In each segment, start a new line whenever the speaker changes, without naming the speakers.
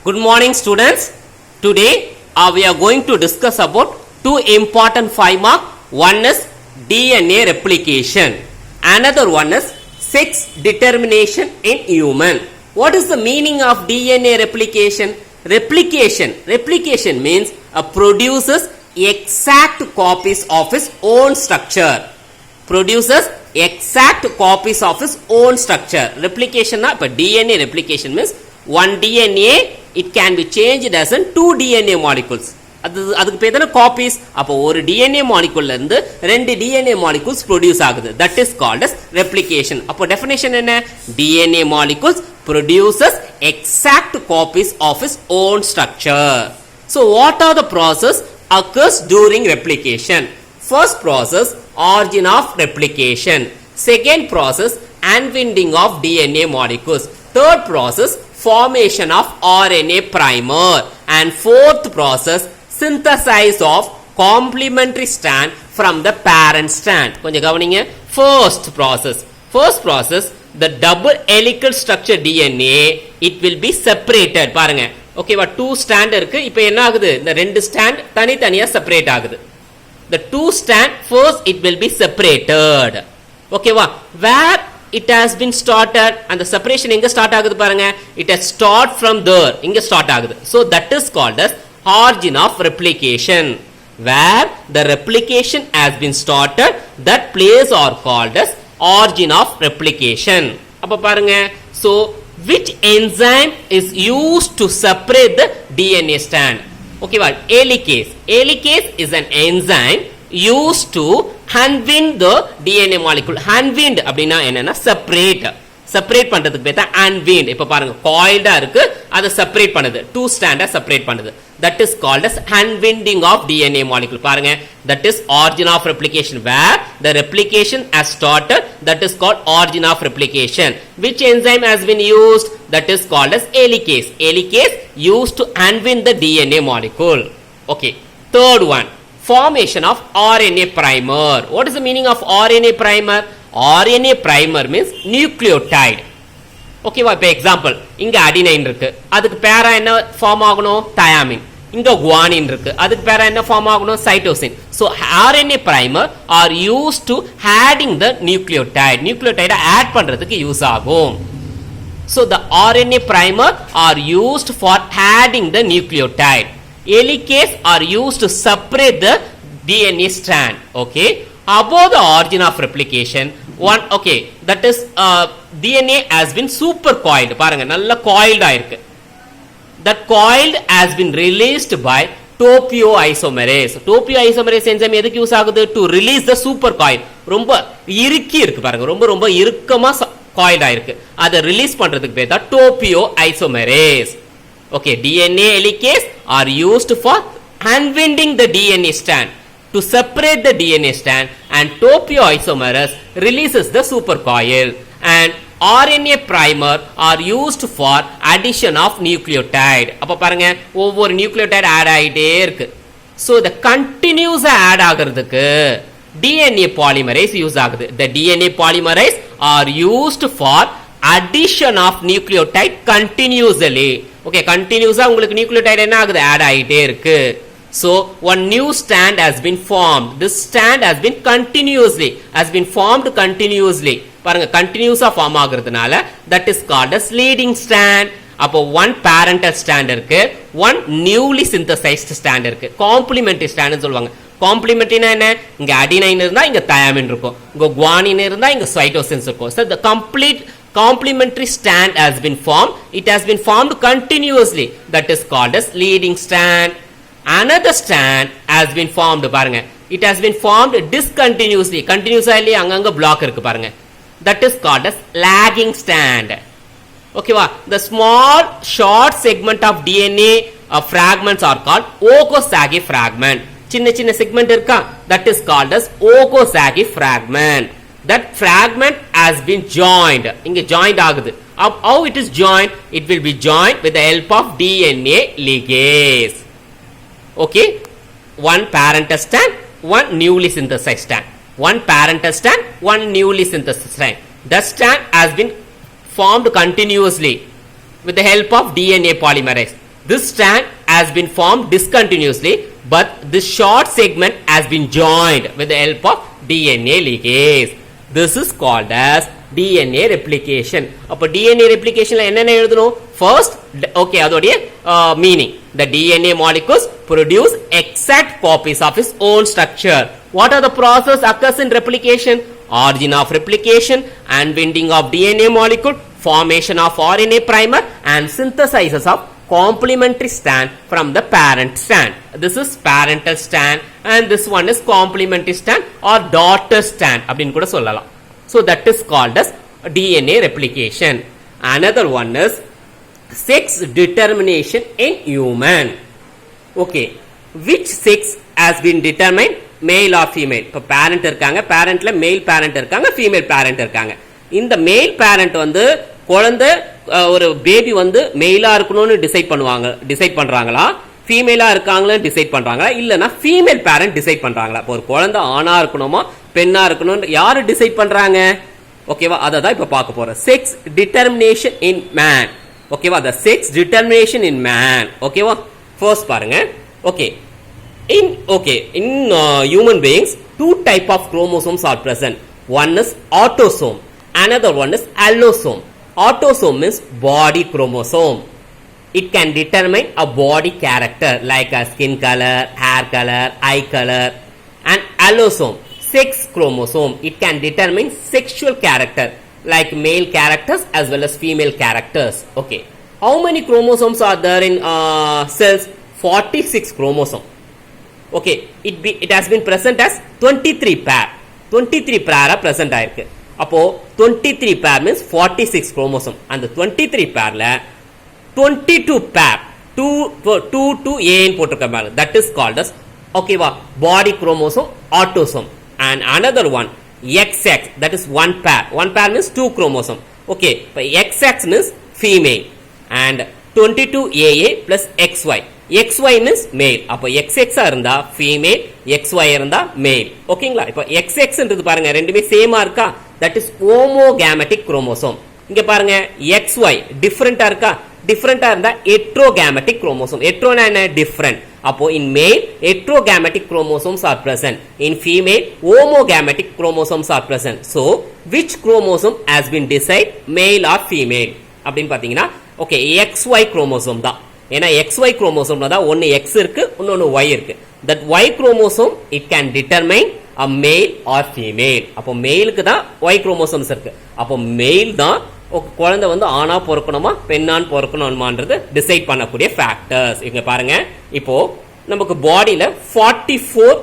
Good morning students. Today we are going to discuss about two important 5 mark. One is DNA replication. Another one is sex determination in human. What is the meaning of DNA replication? Replication means produces exact copies of its own structure. Produces exact copies of its own structure. Replication na DNA replication means one DNA it can be changed as in two DNA molecules. அதுக்கு பேர் தான copies. அப்போ ஒரு DNA molecule இருந்து ரெண்டு DNA molecules produce ஆகுது. That is called as replication. அப்போ definition என்ன? DNA molecules produces exact copies of its own structure. So what are the process occurs during replication? First process, origin of replication. Second process, unwinding of DNA molecules. Third process, formation of RNA primer. And fourth process, synthesis of complementary strand from the parent strand. கொஞ்சம் கவனிங்க. First process, the double helical structure DNA, it will be separated. பாருங்க. ஓகேவா, 2 strand இருக்கு. இப்போ என்ன ஆகுது? இந்த ரெண்டு strand தனித்தனியா செப்பரேட் ஆகுது. The two strand first it will be separated. ஓகேவா, where it has been started and the separation எங்க ஸ்டார்ட் ஆகுது பாருங்க. It has start from there. இங்க ஸ்டார்ட் ஆகுது. So that is called as origin of replication. Where the replication has been started, that place are called as origin of replication. அப்ப பாருங்க. So which enzyme is used to separate the DNA strand? ஓகேவா, helicase. Helicase is an enzyme used to unwind the DNA molecule. Unwind அப்படினா என்னன்னா separate பண்றதுக்கு பேர் தான் unwind. இப்ப பாருங்க, coiled இருக்கு, அதை செப்பரேட் பண்ணுது, two strand செப்பரேட் பண்ணுது. That is called as unwinding of DNA molecule. பாருங்க, that is origin of replication. Where the replication has started, that is called origin of replication. Which enzyme has been used? That is called as helicase. Helicase used to unwind the DNA molecule. Okay, third one, formation of RNA primer. What is the meaning of RNA primer? RNA primer means nucleotide. ஓகேவா, இப்போ example, இங்க adenine இருக்கு, அதுக்கு பேரா என்ன form ஆகணும்? Thiamine. இங்க guanine இருக்கு, அதுக்கு பேரா என்ன ஃபார்ம் ஆகணும்? Cytosine. So RNA primer are used to adding the nucleotide add பண்றதுக்கு யூஸ் ஆகும். So the RNA primer are used for adding the nucleotide. Helicase are used to separate the DNA strand. Okay, above the origin of replication, one, okay, that is DNA has been super coiled. பாருங்க, நல்ல coiled ஆயிருக்கு. That coiled has been released by topoisomerase. Topoisomerase enzyme எதுக்கு use ஆகுது? To release the super coil. ரொம்ப இறுக்கி இருக்கு பாருங்க, ரொம்ப இறுக்கமா coiled ஆயிருக்கு, அதை ரிலீஸ் பண்றதுக்கு பேர் தான் topoisomerase. Okay, DNA helicase are used for unwinding the DNA strand, to separate the DNA strand, and topoisomerase releases the supercoil. And RNA primer are used for addition of nucleotide. அப்ப பாருங்க, ஒவ்வொரு nucleotide add ஆயிட்டே இருக்கு. So the continuous add ஆகிறதுக்கு DNA polymerase use ஆகுது. The DNA polymerase are used for addition of nucleotide continuously. Okay, continuous உங்களுக்கு nucleotide என்ன ஆகுது? ஆட் ஆயிட்டே இருக்கு. So one new strand has been formed. This strand has been formed continuously. பாருங்க, continuously form ஆகிறதுனால that is called as leading strand. அப்போ one parental strand இருக்கு, one newly synthesized strand இருக்கு. complementary strand னு சொல்வாங்க. complementary என்ன? இங்க adenine இருந்தா இங்க தயாமின் இருக்கும், இங்க குவானின் இருந்தா இங்க சைட்டோசின்ஸ் இருக்கும். So the complete complementary strand has been formed. It has been formed continuously. That is called as leading strand. Another strand has been formed. பாருங்க, it has been formed discontinuously. continuously அங்கங்க block இருக்கு பாருங்க. That is called as lagging strand. ஓகேவா, the small short segment of DNA fragments are called Okazaki fragment. சின்ன segment இருக்கா, that is called as Okazaki fragment. That fragment has been joined. இங்க joined ஆகுது. How it is joined? It will be joined with the help of DNA ligase. Okay, one parental strand, one newly synthesized strand. One parental strand, one newly synthesized strand. The strand has been formed continuously with the help of DNA polymerase. this strand has been formed discontinuously, but this short segment has been joined with the help of DNA ligase. This is called as DNA replication. அப்ப DNA replicationல என்னென்ன எழுதணும்? First, okay, அதோடைய meaning. The DNA molecules produce exact copies of its own structure. What are the process occurs in replication? Origin of replication, unwinding of DNA molecule, formation of RNA primer, and synthesis of complementary strand from the parent strand. This is parental strand and this one is complementary strand or daughter strand அப்படினு கூட சொல்லலாம். So that is called as DNA replication. Another one is sex determination in human. Okay, which sex has been determined, male or female? இப்போ parent இருக்காங்க, parentல male parent இருக்காங்க, female parent இருக்காங்க. இந்த male parent வந்து குழந்தை ஒரு பேபி வந்து மெயிலா இருக்கணும்னு டிசைட் பண்றாங்களா, ஃபீமேலா இருக்காங்களா டிசைட் பண்றாங்களா, இல்லனா ஃபீமேல் பேரண்ட் டிசைட் பண்றாங்களா? இப்போ ஒரு குழந்தை ஆணா இருக்கணுமா பெண்ணா இருக்கணும்னு யாரு டிசைட் பண்றாங்க? ஓகேவா, அதை தான் இப்ப பார்க்க போறோம். செக்ஸ் டிட்டர்மினேஷன் இன் மேன். ஓகேவா, the sex determination in man. ஓகேவா, ஃபர்ஸ்ட் பாருங்க. Okay, in human beings two type of chromosomes are present. One is autosome, another one is allosome. Autosome means body chromosome. It can determine a body character like a skin color, hair color, eye color. And allosome, sex chromosome. It can determine sexual character like male characters as well as female characters. Okay, how many chromosomes are there in cells? 46 chromosome. Okay, it has been present as 23 pair. 23 pair present ஆயிருக்கு. அப்போ 23 pair means 46 chromosome. அந்த 23 pairல 22 pair 2 to A ன்னு போட்டிருக்காங்க. That is called as ஓகேவா body chromosome autosome. And another one XX, that is one pair. One pair means 2 chromosome. Okay, XX means female and 22AA plus XY. XY means male. அப்போ XX இருந்தா female, XY இருந்தா male. ஓகேங்களா, இப்போ XX ன்றது பாருங்க ரெண்டுமே சேமா இருக்கா? That is homogametic chromosome. இங்க பாருங்க XY டிஃபரண்டா இருக்கா? டிஃபரண்டா இருந்தா heterogametic chromosome. Heteroனா என்ன? Different. அப்போ in male heterogametic chromosomes are present. In female homogametic chromosomes are present. So which chromosome has been decided male or female அப்படின்னு பாத்தீங்கன்னா ஓகே XY chromosome தான். ஏன்னா XY chromosome தான் ஒன்னு X இருக்கு இன்னொன்னு Y இருக்கு. That Y chromosome it can determine a male or female. அப்போ மேலுக்கு தான் Y chromosomes இருக்கு. அப்போ மேல் தான் குழந்தை வந்து ஆணா பிறக்கணுமா பெண்ணான் பிறக்கணுமான்றது டிசைட் பண்ணக்கூடிய ஃபேக்டர்ஸ். இங்க பாருங்க, இப்போ நமக்கு பாடியில 44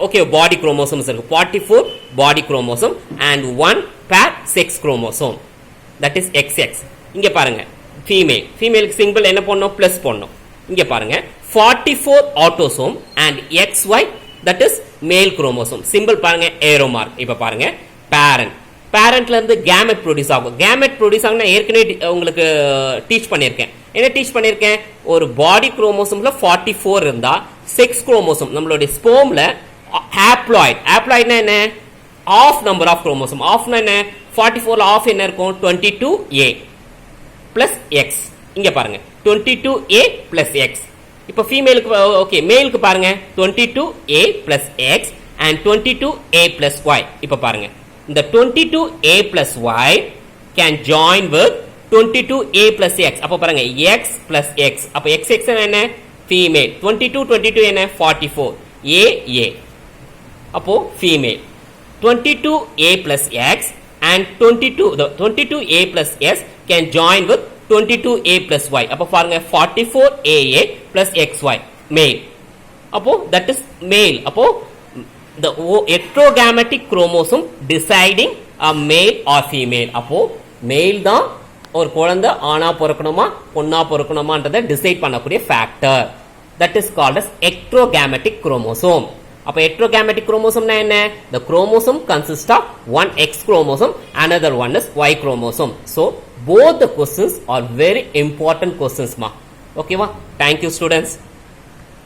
ஓகே பாடி குரோமோசோம்ஸ் இருக்கு. 44 body chromosome and 1 pair sex chromosome. that is XX. இங்க பாருங்க ஃபீமேலுக்கு சிம்பிள் என்ன பண்ணணும்? பிளஸ் பண்ணணும். இங்க பாருங்க 44 autosome and XY that is மேல் குரோமோசோம். சிம்பிள் பாருங்க ஏரோ மார்க். இப்ப பாருங்க பேரண்ட்ல இருந்து கேமெட் ப்ரொடியூஸ் ஆகும். கேமெட் ப்ரொடியூஸ் ஆகும்னா ஏற்கனவே உங்களுக்கு டீச் பண்ணியிருக்கேன். என்ன டீச் பண்ணியிருக்கேன்? ஒரு பாடி குரோமோசோம்ல 44 இருந்தா செக்ஸ் குரோமோசோம் நம்மளுடைய ஸ்போம்ல ஹாப்ளாய்ட்னா என்ன? Half number of chromosome. ஆஃப்னா என்ன? 44ல ஆஃப் என்ன இருக்கும்? 22A plus X. இங்க பாருங்க 22A பிளஸ் எக்ஸ். இப்போ ஃபீமேலுக்கு ஓகே மேலுக்கு பாருங்க 22A plus X and 22A plus Y. இப்போ பாருங்க இந்த 22A plus Y can join with 22A plus X. அப்போ பாருங்க X plus X. அப்போ XX என்ன? female. 22 என்ன? 44. A. அப்போ female. 22A plus X and 22A plus S can join with 22A plus Y. அப்போ பாருங்க 44AA plus XY male. அப்போ that is male. அப்போ the heterogametic chromosome deciding a male or female. அப்போ male தான் ஒரு குழந்தை ஆணா பிறக்கணுமா பொண்ணா பிறக்கணுமான்றதை டிசைட் பண்ணக்கூடிய factor. that is called as heterogametic chromosome. அப்ப heterogametic chromosome என்ன? the chromosome consists of one X chromosome, another one is Y chromosome. So both the questions are very important questions ma. Okay va? Thank you students.